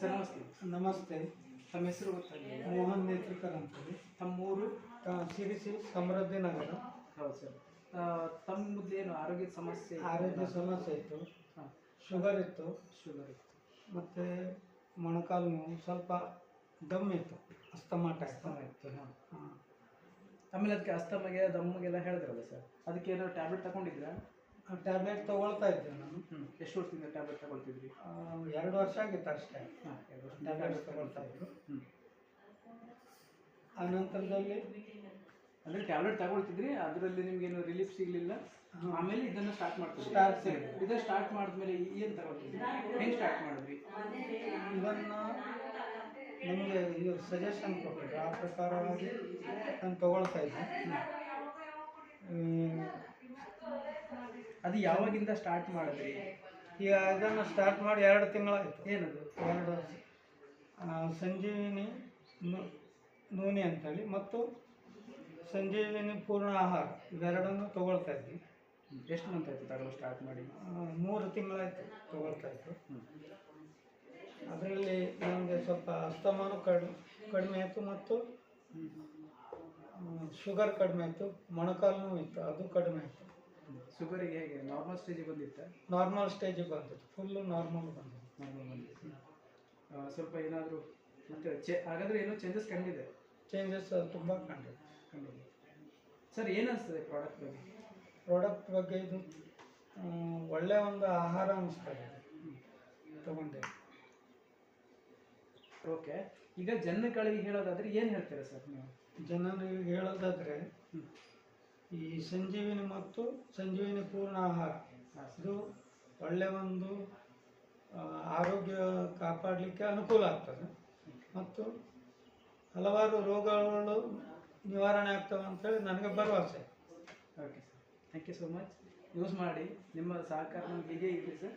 Sir ನಮಸ್ತೆ. ನಮಸ್ತೆ. ತಮ್ಮ ಹೆಸರು ಗೊತ್ತಾಗಲಿಲ್ಲ. ಮೋಹನ್ ನೇತ್ರಿಕರ್ ಅಂತೇಳಿ. ತಮ್ಮೂರು ಸಿರಿಸಿ ಸಮೃದ್ಧಿ ನಗರ. ಹೌದು ಸರ್. ತಮ್ಮದು ಏನು ಆರೋಗ್ಯದ ಸಮಸ್ಯೆ? ಆರೋಗ್ಯ ಸಮಸ್ಯೆ ಇತ್ತು. ಹಾಂ, ಶುಗರ್ ಇತ್ತು. ಶುಗರ್ ಇತ್ತು. ಮತ್ತು ಮೊಣಕಾಲು ನೋವು, ಸ್ವಲ್ಪ ದಮ್ ಇತ್ತು, ಅಸ್ತಮಾಟ ಇತ್ತು. ಹಾಂ, ಹಾಂ. ಆಮೇಲೆ ಅದಕ್ಕೆ ಅಸ್ತಮಗೆ ದಮ್ಮಿಗೆಲ್ಲ ಹೇಳಿದ್ರಲ್ಲ ಸರ್, ಅದಕ್ಕೆ ಏನೋ ಟ್ಯಾಬ್ಲೆಟ್ ತಗೊಂಡಿದ್ರಾ? ಟ್ಯಾಬ್ಲೆಟ್ ತೊಗೊಳ್ತಾ ಇದ್ದೆ ನಾನು. ಎಷ್ಟು ವರ್ಷದಿಂದ ಟ್ಯಾಬ್ಲೆಟ್ ತಗೊಳ್ತಿದ್ರಿ? 2 ವರ್ಷ ಆಗಿತ್ತು ಅಷ್ಟೇ. ಹಾಂ, 2 ವರ್ಷ ಟ್ಯಾಬ್ಲೆಟ್ಸ್ ತೊಗೊಳ್ತಾ ಇದ್ರು. ಹ್ಞೂ. ಆ ನಂತರದಲ್ಲಿ ಅಂದರೆ ಟ್ಯಾಬ್ಲೆಟ್ ತಗೊಳ್ತಿದ್ರಿ, ಅದರಲ್ಲಿ ನಿಮ್ಗೇನು ರಿಲೀಫ್ ಸಿಗಲಿಲ್ಲ. ಆಮೇಲೆ ಇದನ್ನು ಸ್ಟಾರ್ಟ್ ಮಾಡ್ತಿದ್ರಿ. ಇದನ್ನು ಸ್ಟಾರ್ಟ್ ಮಾಡಿದ್ಮೇಲೆ ಏನು ತಗೊಳ್ತಿದ್ರಿ, ಹೆಂಗೆ ಸ್ಟಾರ್ಟ್ ಮಾಡಿದ್ರಿ? ಇದನ್ನು ನಮಗೆ ಇವರು ಸಜೆಷನ್ ಕೊಟ್ಟಿದ್ರು, ಆ ಪ್ರಕಾರವಾಗಿ ನಾನು ತೊಗೊಳ್ತಾ ಇದ್ದೆ. ಅದು ಯಾವಾಗಿಂದ ಸ್ಟಾರ್ಟ್ ಮಾಡಿದ್ರಿ? ಈಗ ಇದನ್ನು ಸ್ಟಾರ್ಟ್ ಮಾಡಿ 2 ತಿಂಗಳಾಯಿತು. ಏನದು? 2 ವರ್ಷ. ಸಂಜೀವಿನಿ ನೂನೆ ಅಂತೇಳಿ ಮತ್ತು ಸಂಜೀವಿನಿ ಪೂರ್ಣ ಆಹಾರ ಇವೆರಡನ್ನು ತೊಗೊಳ್ತಾ ಇದ್ವಿ. ಎಷ್ಟು ಮಂತ್ ಆಯಿತು ತಗೊಳ್ಳೋ ಸ್ಟಾರ್ಟ್ ಮಾಡಿ? 3 ತಿಂಗಳಾಯಿತು ತೊಗೊಳ್ತಾ ಇತ್ತು. ಅದರಲ್ಲಿ ನನಗೆ ಸ್ವಲ್ಪ ಅಸ್ತಮಾನು ಕಡಿಮೆ ಆಯಿತು ಮತ್ತು ಶುಗರ್ ಕಡಿಮೆ ಆಯಿತು, ಮೊಣಕಾಲು ನೋವು ಇತ್ತು, ಅದು ಕಡಿಮೆ ಆಯಿತು. ಶುಗರಿಗೆ ಹೇಗೆ ನಾರ್ಮಲ್ ಸ್ಟೇಜಿಗೆ ಬಂದಿತ್ತು? ನಾರ್ಮಲ್ ಸ್ಟೇಜಿಗೆ ಬಂದಿತ್ತು, ಫುಲ್ಲು ನಾರ್ಮಲ್ ಬಂದಿತ್ತು. ನಾರ್ಮಲ್ ಬಂದಿತ್ತು. ಸ್ವಲ್ಪ ಏನಾದರೂ ಮತ್ತೆ ಹಾಗಾದರೆ ಏನೋ ಚೇಂಜಸ್ ಕಂಡಿದೆ? ಚೇಂಜಸ್ ತುಂಬ ಕಂಡಿದೆ. ಸರ್, ಏನು ಅನಿಸ್ತದೆ ಪ್ರಾಡಕ್ಟ್ ಬಗ್ಗೆ? ಪ್ರಾಡಕ್ಟ್ ಬಗ್ಗೆ ಇದು ಒಳ್ಳೆಯ ಒಂದು ಆಹಾರ ಅನಿಸ್ತದೆ, ತಗೊಂಡೆ. ಓಕೆ, ಈಗ ಜನಗಳಿಗೆ ಹೇಳೋದಾದರೆ ಏನು ಹೇಳ್ತೀರಾ ಸರ್ ನೀವು? ಜನರಿಗೆ ಹೇಳೋದಾದರೆ ಈ ಸಂಜೀವಿನಿ ಮತ್ತು ಸಂಜೀವಿನಿ ಪೂರ್ಣ ಆಹಾರ ಇದು ಒಳ್ಳೆಯ ಒಂದು ಆರೋಗ್ಯ ಕಾಪಾಡಲಿಕ್ಕೆ ಅನುಕೂಲ ಆಗ್ತದೆ ಮತ್ತು ಹಲವಾರು ರೋಗಗಳು ನಿವಾರಣೆ ಆಗ್ತವೆ ಅಂತೇಳಿ ನನಗೆ ಭರವಸೆ. Okay sir, thank you so much. Use ಮಾಡಿ, ನಿಮ್ಮ ಸಹಕಾರ ನಮ್ಗೆ ಹೀಗೆ ಇರಲಿ ಸರ್.